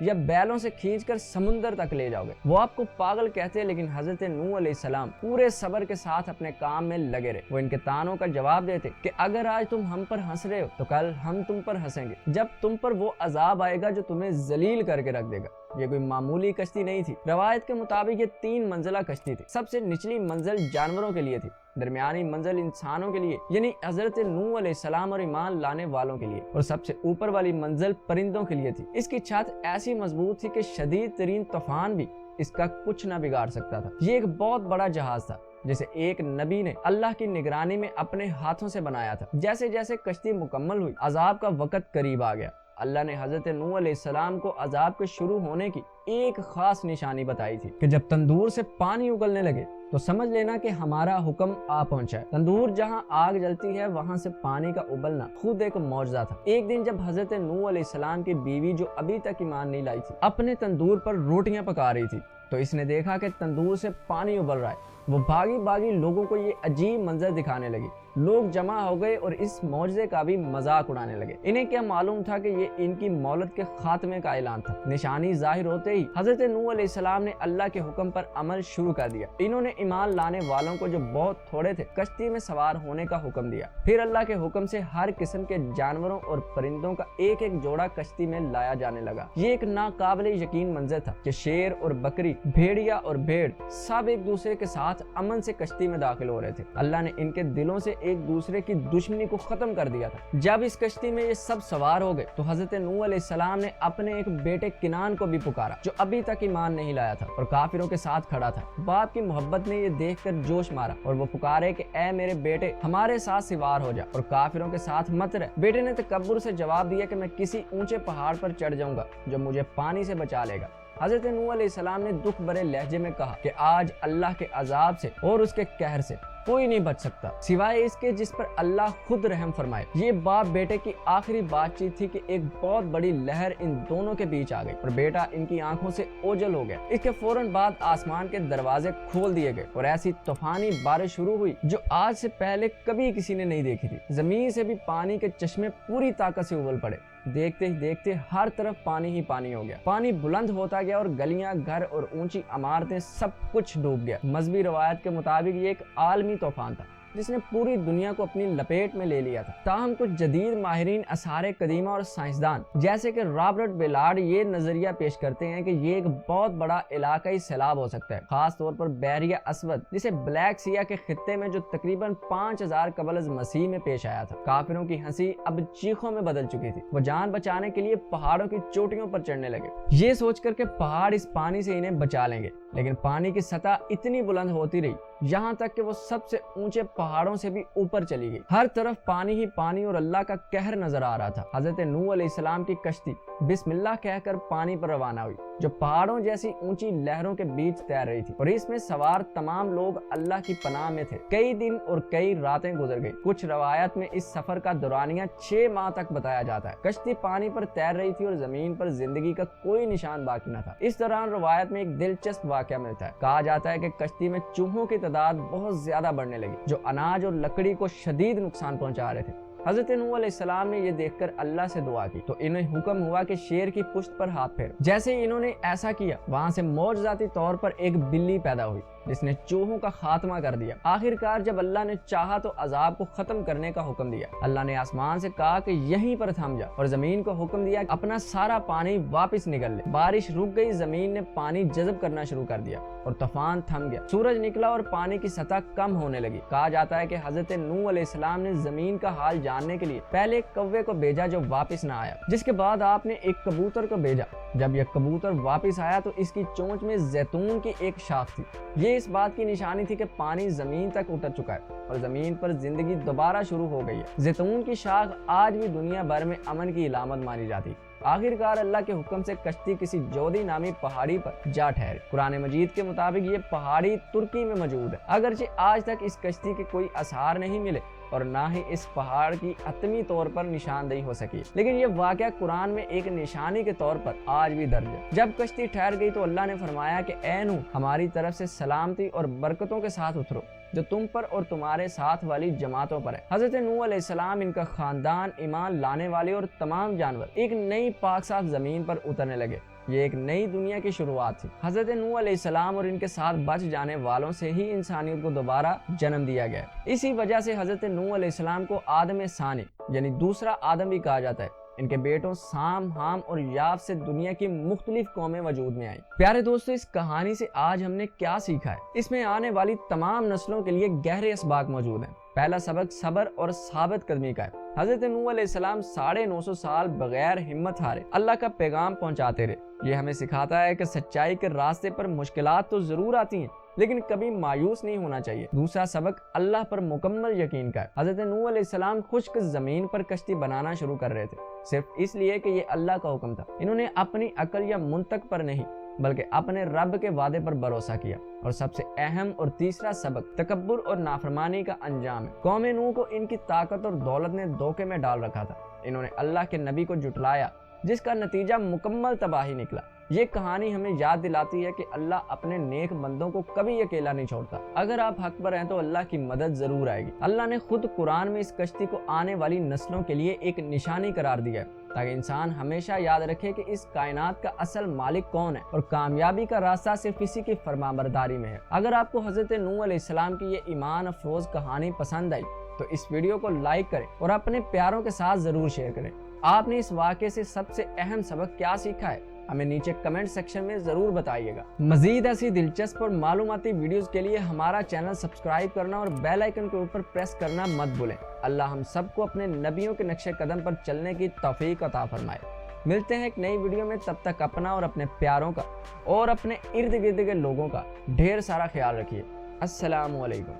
یا بیلوں سے کھینچ کر سمندر تک لے جاؤ گے۔ وہ آپ کو پاگل کہتے، لیکن حضرت نوح علیہ السلام پورے صبر کے ساتھ اپنے کام میں لگے رہے۔ وہ ان کے طعنوں کا جواب دیتے کہ اگر آج تم ہم پر ہنس رہے ہو تو کل ہم تم پر ہنسیں گے، جب تم پر وہ عذاب آئے گا جو تمہیں ذلیل کر کے رکھ دے گا۔ یہ کوئی معمولی کشتی نہیں تھی۔ روایت کے مطابق یہ 3 منزلہ کشتی تھی۔ سب سے نچلی منزل جانوروں کے لیے تھی، درمیانی منزل انسانوں کے لیے یعنی حضرت نوح علیہ السلام اور ایمان لانے والوں کے لیے، اور سب سے اوپر والی منزل پرندوں کے لیے تھی۔ اس کی چھت ایسی مضبوط تھی کہ شدید ترین طوفان بھی اس کا کچھ نہ بگاڑ سکتا تھا۔ یہ ایک بہت بڑا جہاز تھا جسے ایک نبی نے اللہ کی نگرانی میں اپنے ہاتھوں سے بنایا تھا۔ جیسے جیسے کشتی مکمل ہوئی، عذاب کا وقت قریب آ گیا۔ اللہ نے حضرت نوح علیہ السلام کو عذاب کے شروع ہونے کی ایک خاص نشانی بتائی تھی کہ جب تندور سے پانی اگلنے لگے تو سمجھ لینا کہ ہمارا حکم آ پہنچا ہے۔ تندور جہاں آگ جلتی ہے وہاں سے پانی کا ابلنا خود ایک معجزہ تھا۔ ایک دن جب حضرت نوح علیہ السلام کی بیوی جو ابھی تک ایمان نہیں لائی تھی اپنے تندور پر روٹیاں پکا رہی تھی تو اس نے دیکھا کہ تندور سے پانی ابل رہا ہے۔ وہ بھاگی بھاگی لوگوں کو یہ عجیب منظر دکھانے لگی۔ لوگ جمع ہو گئے اور اس معجزے کا بھی مذاق اڑانے لگے۔ انہیں کیا معلوم تھا کہ یہ ان کی مولد کے خاتمے کا اعلان تھا۔ نشانی ظاہر ہوتے ہی حضرت نوح علیہ السلام نے اللہ کے حکم پر عمل شروع کر دیا۔ انہوں نے ایمان لانے والوں کو جو بہت تھوڑے تھے کشتی میں سوار ہونے کا حکم دیا۔ پھر اللہ کے حکم سے ہر قسم کے جانوروں اور پرندوں کا ایک ایک جوڑا کشتی میں لایا جانے لگا۔ یہ ایک ناقابل یقین منظر تھا کہ شیر اور بکری، بھیڑیا اور بھیڑ سب ایک دوسرے کے ساتھ امن سے کشتی میں داخل ہو رہے تھے۔ اللہ نے ان کے دلوں سے ایک دوسرے کی دشمنی کو ختم کر دیا تھا۔ جب اس کشتی میں یہ سب سوار ہو گئے تو حضرت نوح علیہ السلام نے اپنے ایک بیٹے کنان کو بھی پکارا جو ابھی تک ایمان نہیں لایا تھا اور کافروں کے ساتھ کھڑا تھا۔ باپ کی محبت نے یہ دیکھ کر جوش مارا اور وہ پکارے کہ اے میرے بیٹے ہمارے ساتھ سوار ہو جا اور کافروں کے ساتھ مت رہ۔ بیٹے نے تکبر سے جواب دیا کہ میں کسی اونچے پہاڑ پر چڑھ جاؤں گا جو مجھے پانی سے بچا لے گا۔ حضرت نوح علیہ السلام نے دکھ بھرے لہجے میں کہا کہ آج اللہ کے عذاب سے اور اس کے قہر سے کوئی نہیں بچ سکتا سوائے اس کے جس پر اللہ خود رحم فرمائے۔ یہ باپ بیٹے کی آخری بات چیت تھی کہ ایک بہت بڑی لہر ان دونوں کے بیچ آ گئی اور بیٹا ان کی آنکھوں سے اوجھل ہو گیا۔ اس کے فوراً بعد آسمان کے دروازے کھول دیے گئے اور ایسی طوفانی بارش شروع ہوئی جو آج سے پہلے کبھی کسی نے نہیں دیکھی تھی۔ زمین سے بھی پانی کے چشمے پوری طاقت سے ابل پڑے۔ دیکھتے ہی دیکھتے ہر طرف پانی ہی پانی ہو گیا۔ پانی بلند ہوتا گیا اور گلیاں، گھر اور اونچی عمارتیں سب کچھ ڈوب گیا۔ مذہبی روایت کے مطابق یہ ایک عالمی طوفان تھا جس نے پوری دنیا کو اپنی لپیٹ میں لے لیا تھا۔ تاہم کچھ جدید ماہرین آثار قدیمہ اور سائنسدان جیسے کہ رابرٹ بیلارڈ یہ نظریہ پیش کرتے ہیں کہ یہ ایک بہت بڑا علاقائی سیلاب ہو سکتا ہے، خاص طور پر بحیرہ اسود جسے بلیک سیا کے خطے میں جو تقریباً 5000 قبل از مسیح میں پیش آیا تھا۔ کافروں کی ہنسی اب چیخوں میں بدل چکی تھی۔ وہ جان بچانے کے لیے پہاڑوں کی چوٹیوں پر چڑھنے لگے، یہ سوچ کر کہ پہاڑ اس پانی سے انہیں بچا لیں گے، لیکن پانی کی سطح اتنی بلند ہوتی رہی یہاں تک کہ وہ سب سے اونچے پہاڑوں سے بھی اوپر چلی گئی۔ ہر طرف پانی ہی پانی اور اللہ کا قہر نظر آ رہا تھا۔ حضرت نوح علیہ السلام کی کشتی بسم اللہ کہہ کر پانی پر روانہ ہوئی جو پہاڑوں جیسی اونچی لہروں کے بیچ تیر رہی تھی، اور اس میں سوار تمام لوگ اللہ کی پناہ میں تھے۔ کئی دن اور کئی راتیں گزر گئی۔ کچھ روایت میں اس سفر کا دورانیہ 6 ماہ تک بتایا جاتا ہے۔ کشتی پانی پر تیر رہی تھی اور زمین پر زندگی کا کوئی نشان باقی نہ تھا۔ اس دوران روایت میں ایک دلچسپ واقعہ ملتا ہے۔ کہا جاتا ہے کہ کشتی میں چوہوں کی تعداد بہت زیادہ بڑھنے لگی جو اناج اور لکڑی کو شدید نقصان پہنچا رہے تھے۔ حضرت نوح علیہ السلام نے یہ دیکھ کر اللہ سے دعا کی تو انہیں حکم ہوا کہ شیر کی پشت پر ہاتھ پھیرو۔ جیسے ہی انہوں نے ایسا کیا وہاں سے معجزاتی طور پر ایک بلی پیدا ہوئی جس نے چوہوں کا خاتمہ کر دیا۔ آخرکار جب اللہ نے چاہا تو عذاب کو ختم کرنے کا حکم دیا۔ اللہ نے آسمان سے کہا کہ یہیں پر تھم جا اور زمین کو حکم دیا کہ اپنا سارا پانی واپس نکل لے۔ بارش رک گئی، زمین نے پانی جذب کرنا شروع کر دیا اور طوفان تھم گیا۔ سورج نکلا اور پانی کی سطح کم ہونے لگی۔ کہا جاتا ہے کہ حضرت نوح علیہ السلام نے زمین کا حال جاننے کے لیے پہلے ایک کوے کو بھیجا جو واپس نہ آیا، جس کے بعد آپ نے ایک کبوتر کو بھیجا۔ جب یہ کبوتر واپس آیا تو اس کی چونچ میں زیتون کی ایک شاخ تھی۔ یہ اس بات کی نشانی تھی کہ پانی زمین تک اتر چکا ہے اور زمین پر زندگی دوبارہ شروع ہو گئی ہے۔ زیتون کی شاخ آج بھی دنیا بھر میں امن کی علامت مانی جاتی۔ آخرکار اللہ کے حکم سے کشتی کسی جودی نامی پہاڑی پر جا ٹھہری۔ قرآن مجید کے مطابق یہ پہاڑی ترکی میں موجود ہے۔ اگرچہ آج تک اس کشتی کے کوئی آثار نہیں ملے اور نہ ہی اس پہاڑ کی حتمی طور پر نشاندہی ہو سکی، لیکن یہ واقعہ قرآن میں ایک نشانی کے طور پر آج بھی درج ہے۔ جب کشتی ٹھہر گئی تو اللہ نے فرمایا کہ اے نوح، ہماری طرف سے سلامتی اور برکتوں کے ساتھ اترو جو تم پر اور تمہارے ساتھ والی جماعتوں پر ہے۔ حضرت نوح علیہ السلام، ان کا خاندان، ایمان لانے والے اور تمام جانور ایک نئی پاک صاف زمین پر اترنے لگے۔ یہ ایک نئی دنیا کی شروعات تھی۔ حضرت نوح علیہ السلام اور ان کے ساتھ بچ جانے والوں سے ہی انسانیت کو دوبارہ جنم دیا گیا۔ اسی وجہ سے حضرت نوح علیہ السلام کو آدم ثانی یعنی دوسرا آدم بھی کہا جاتا ہے۔ ان کے بیٹوں سام، حام اور یاف سے دنیا کی مختلف قومیں وجود میں آئیں۔ پیارے دوستو، اس کہانی سے آج ہم نے کیا سیکھا ہے؟ اس میں آنے والی تمام نسلوں کے لیے گہرے اسباق موجود ہیں۔ پہلا سبق صبر اور ثابت قدمی کا ہے۔ حضرت نوح علیہ السلام 950 سال بغیر ہمت ہارے اللہ کا پیغام پہنچاتے رہے۔ یہ ہمیں سکھاتا ہے کہ سچائی کے راستے پر مشکلات تو ضرور آتی ہیں، لیکن کبھی مایوس نہیں ہونا چاہیے۔ دوسرا سبق اللہ پر مکمل یقین کا ہے۔ حضرت نوح علیہ السلام خشک زمین پر کشتی بنانا شروع کر رہے تھے، صرف اس لیے کہ یہ اللہ کا حکم تھا۔ انہوں نے اپنی عقل یا منطق پر نہیں بلکہ اپنے رب کے وعدے پر بھروسہ کیا۔ اور سب سے اہم اور تیسرا سبق تکبر اور نافرمانی کا انجام ہے۔ قوم نوح کو ان کی طاقت اور دولت نے دھوکے میں ڈال رکھا تھا۔ انہوں نے اللہ کے نبی کو جھٹلایا، جس کا نتیجہ مکمل تباہی نکلا۔ یہ کہانی ہمیں یاد دلاتی ہے کہ اللہ اپنے نیک بندوں کو کبھی اکیلا نہیں چھوڑتا۔ اگر آپ حق پر ہیں تو اللہ کی مدد ضرور آئے گی۔ اللہ نے خود قرآن میں اس کشتی کو آنے والی نسلوں کے لیے ایک نشانی قرار دیا ہے، تاکہ انسان ہمیشہ یاد رکھے کہ اس کائنات کا اصل مالک کون ہے اور کامیابی کا راستہ صرف اسی کی فرمانبرداری میں ہے۔ اگر آپ کو حضرت نوح علیہ السلام کی یہ ایمان افروز کہانی پسند آئی تو اس ویڈیو کو لائک کریں اور اپنے پیاروں کے ساتھ ضرور شیئر کریں۔ آپ نے اس واقعے سے سب سے اہم سبق کیا سیکھا ہے؟ ہمیں نیچے کمنٹ سیکشن میں ضرور بتائیے گا۔ مزید ایسی دلچسپ اور معلوماتی ویڈیوز کے لیے ہمارا چینل سبسکرائب کرنا اور بیل آئیکن کے اوپر پریس کرنا مت بھولیں۔ اللہ ہم سب کو اپنے نبیوں کے نقش قدم پر چلنے کی توفیق عطا فرمائے۔ ملتے ہیں ایک نئی ویڈیو میں، تب تک اپنا اور اپنے پیاروں کا اور اپنے ارد گرد کے لوگوں کا ڈھیر سارا خیال رکھیے۔ السلام علیکم۔